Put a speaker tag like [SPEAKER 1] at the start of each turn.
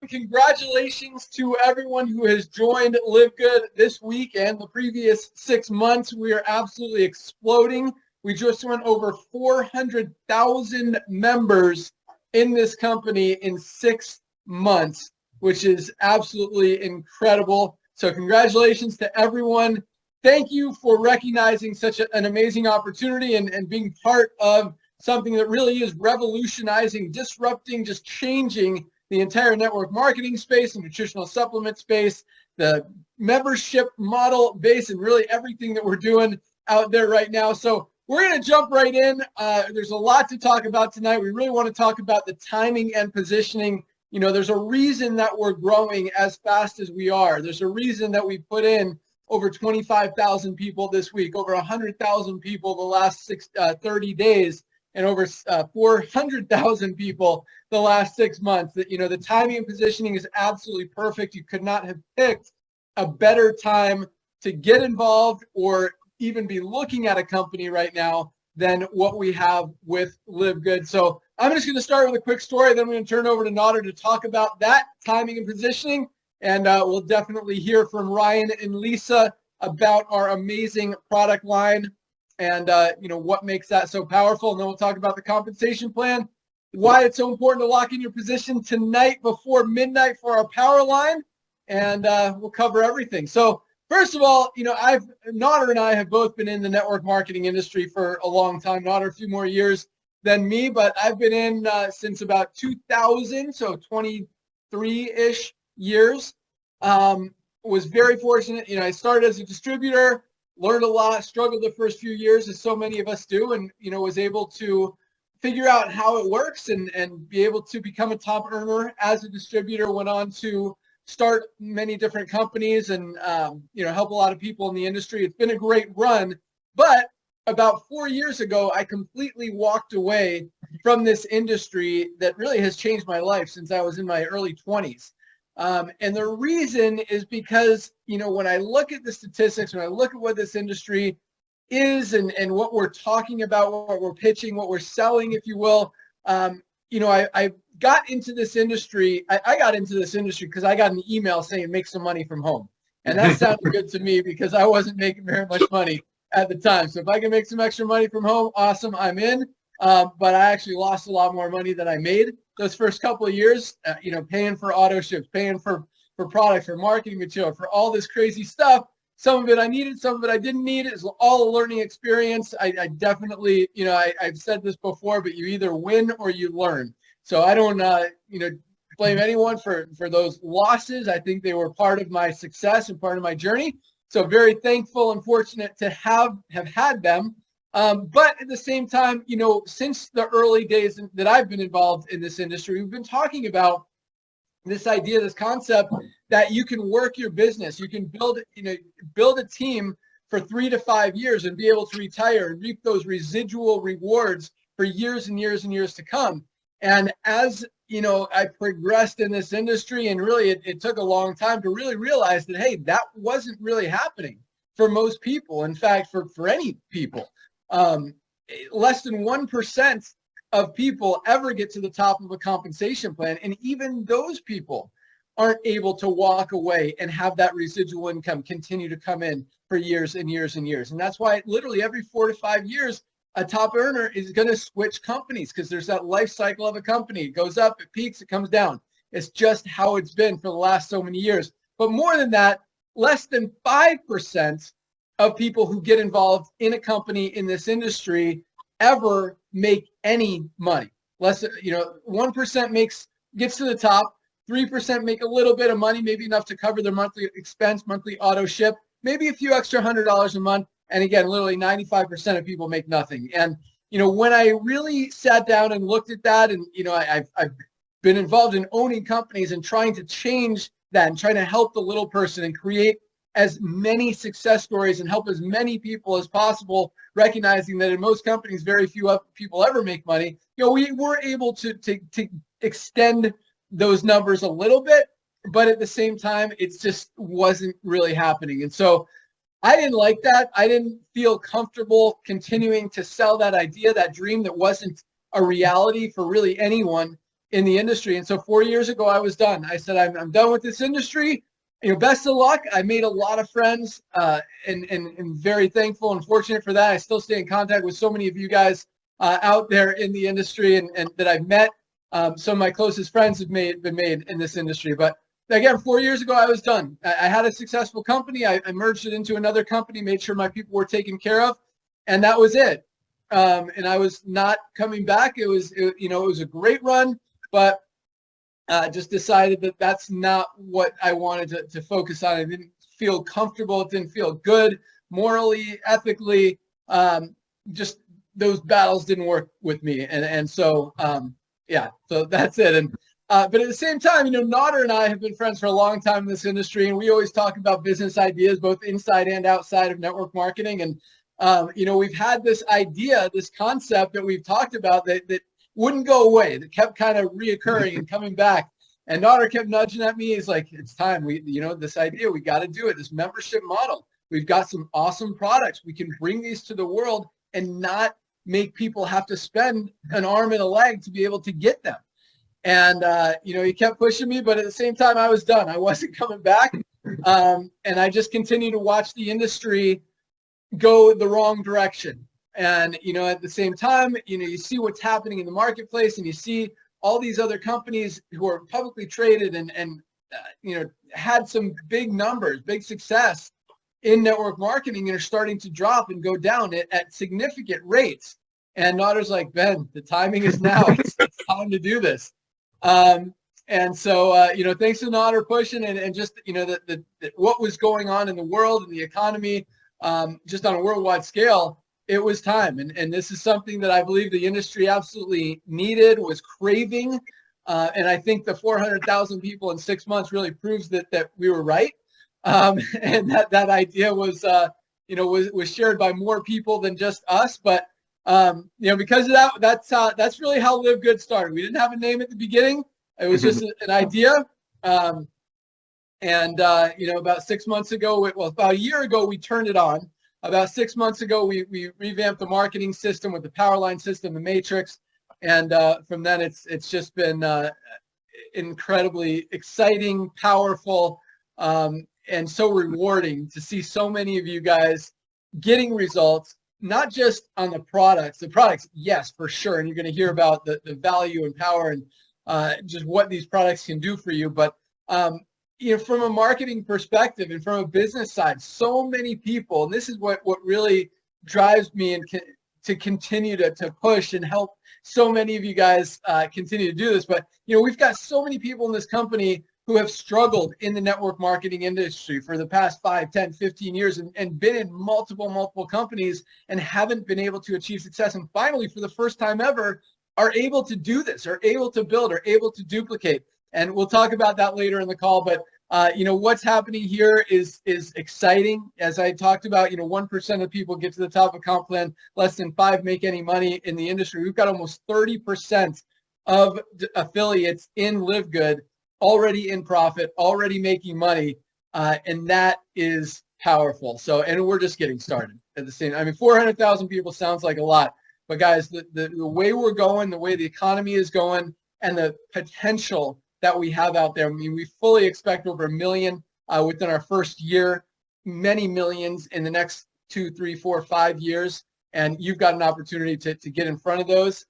[SPEAKER 1] Congratulations to everyone who has joined LiveGood this week and the previous 6 months. We are absolutely exploding. We just went over 400,000 members in this company in 6 months, which is absolutely incredible. So congratulations to everyone. Thank you for recognizing such an amazing opportunity and being part of something that really is revolutionizing, disrupting, just changing the entire network marketing space and nutritional supplement space, the membership model base, and really everything that we're doing out there right now. So we're going to jump right in. There's a lot to talk about tonight. We really want to talk about the timing and positioning. You know, there's a reason that we're growing as fast as we are. There's a reason that we put in over 25,000 people this week, over 100,000 people the last 30 days, and over 400,000 people the last 6 months. That, you know, the timing and positioning is absolutely perfect. You could not have picked a better time to get involved or even be looking at a company right now than what we have with LiveGood. So I'm just going to start with a quick story. Then we're going to turn over to Nader to talk about that timing and positioning. And we'll definitely hear from Ryan and Lisa about our amazing product line and, you know, what makes that so powerful. And then we'll talk about the compensation plan, why it's so important to lock in your position tonight before midnight for our power line. And we'll cover everything. So first of all, you know, Nader and I have both been in the network marketing industry for a long time. Nader a few more years than me, but I've been in since about 2000, so 23-ish years. Was very fortunate. You know, I started as a distributor, learned a lot, struggled the first few years as so many of us do, and, you know, was able to figure out how it works and be able to become a top earner as a distributor. Went on to start many different companies and, you know, help a lot of people in the industry. It's been a great run, but about 4 years ago, I completely walked away from this industry that really has changed my life since I was in my early 20s. And the reason is because, you know, when I look at the statistics, when I look at what this industry is and what we're talking about, what we're pitching, what we're selling, if you will, you know, I got into this industry. I got into this industry because I got an email saying make some money from home. And that sounded good to me because I wasn't making very much money at the time. So if I can make some extra money from home, awesome, I'm in. But I actually lost a lot more money than I made those first couple of years, you know, paying for auto ships, paying for products, for marketing material, for all this crazy stuff. Some of it I needed, some of it I didn't need. It's all a learning experience. I definitely, you know, I've said this before, but you either win or you learn. So I don't, you know, blame anyone for those losses. I think they were part of my success and part of my journey. So very thankful and fortunate to have had them. But at the same time, you know, since the early days that I've been involved in this industry, we've been talking about this idea, this concept that you can work your business. You can build a team for 3 to 5 years and be able to retire and reap those residual rewards for years and years and years to come. And as, you know, I progressed in this industry, and really it took a long time to really realize that, hey, that wasn't really happening for most people. In fact, for any people. Less than 1% of people ever get to the top of a compensation plan. And even those people aren't able to walk away and have that residual income continue to come in for years and years and years. And that's why literally every 4 to 5 years, a top earner is going to switch companies because there's that life cycle of a company. It goes up, it peaks, it comes down. It's just how it's been for the last so many years. But more than that, less than 5% of people who get involved in a company in this industry ever make any money. Less, you know, 1% gets to the top, 3% make a little bit of money, maybe enough to cover their monthly expense, monthly auto ship, maybe a few extra $100 a month. And again, literally 95% of people make nothing. And, you know, when I really sat down and looked at that, and, you know, I've been involved in owning companies and trying to change that and trying to help the little person and create as many success stories and help as many people as possible, recognizing that in most companies, very few people ever make money. You know, we were able to extend those numbers a little bit, but at the same time, it just wasn't really happening. And so I didn't like that. I didn't feel comfortable continuing to sell that idea, that dream that wasn't a reality for really anyone. in the industry. And so 4 years ago, I was done. I said, I'm done with this industry. Best of luck. I made a lot of friends and very thankful and fortunate for that. I still stay in contact with so many of you guys out there in the industry and that I've met. Some of my closest friends have been made in this industry. But again, 4 years ago, I was done. I had a successful company. I merged it into another company, made sure my people were taken care of, and that was it. And I was not coming back. It was a great run, but just decided that that's not what I wanted to focus on. I didn't feel comfortable. It didn't feel good morally, ethically. Just those battles didn't work with me. And so, so that's it. And but at the same time, Nodder and I have been friends for a long time in this industry, and we always talk about business ideas, both inside and outside of network marketing. And, we've had this idea, this concept that we've talked about that wouldn't go away, that kept kind of reoccurring and coming back. And Nodder kept nudging at me. He's like, it's time. This idea, we got to do it. This membership model. We've got some awesome products. We can bring these to the world and not make people have to spend an arm and a leg to be able to get them. And, he kept pushing me, but at the same time, I was done. I wasn't coming back. And I just continued to watch the industry go the wrong direction. And, at the same time, you see what's happening in the marketplace, and you see all these other companies who are publicly traded and had some big numbers, big success in network marketing, and are starting to drop and go down at significant rates. And Nodder's like, Ben, the timing is now. It's time to do this. And so, thanks to Nodder pushing and just, what was going on in the world and the economy, just on a worldwide scale, it was time. And this is something that I believe the industry absolutely needed, was craving. And I think the 400,000 people in 6 months really proves that we were right. And that idea was shared by more people than just us. But, because of that, that's really how LiveGood started. We didn't have a name at the beginning. It was just an idea. About 6 months ago, about a year ago, we turned it on. About 6 months ago, we revamped the marketing system with the Powerline system, the Matrix. And from then, it's just been incredibly exciting, powerful, and so rewarding to see so many of you guys getting results, not just on the products. The products, yes, for sure. And you're going to hear about the value and power and just what these products can do for you. But, from a marketing perspective and from a business side, so many people, and this is what really drives me and to continue to push and help so many of you guys continue to do this. But, we've got so many people in this company who have struggled in the network marketing industry for the past 5, 10, 15 years and been in multiple companies and haven't been able to achieve success. And finally, for the first time ever, are able to do this, are able to build, are able to duplicate. And we'll talk about that later in the call. But, what's happening here is exciting. As I talked about, 1% of people get to the top of comp plan, less than 5 make any money in the industry. We've got almost 30% of affiliates in LiveGood already in profit, already making money. And that is powerful. So, and we're just getting started at the same. 400,000 people sounds like a lot, but guys, the way we're going, the way the economy is going, and the potential that we have out there. We fully expect over 1 million within our first year, many millions in the next 2, 3, 4, 5 years. And you've got an opportunity to get in front of those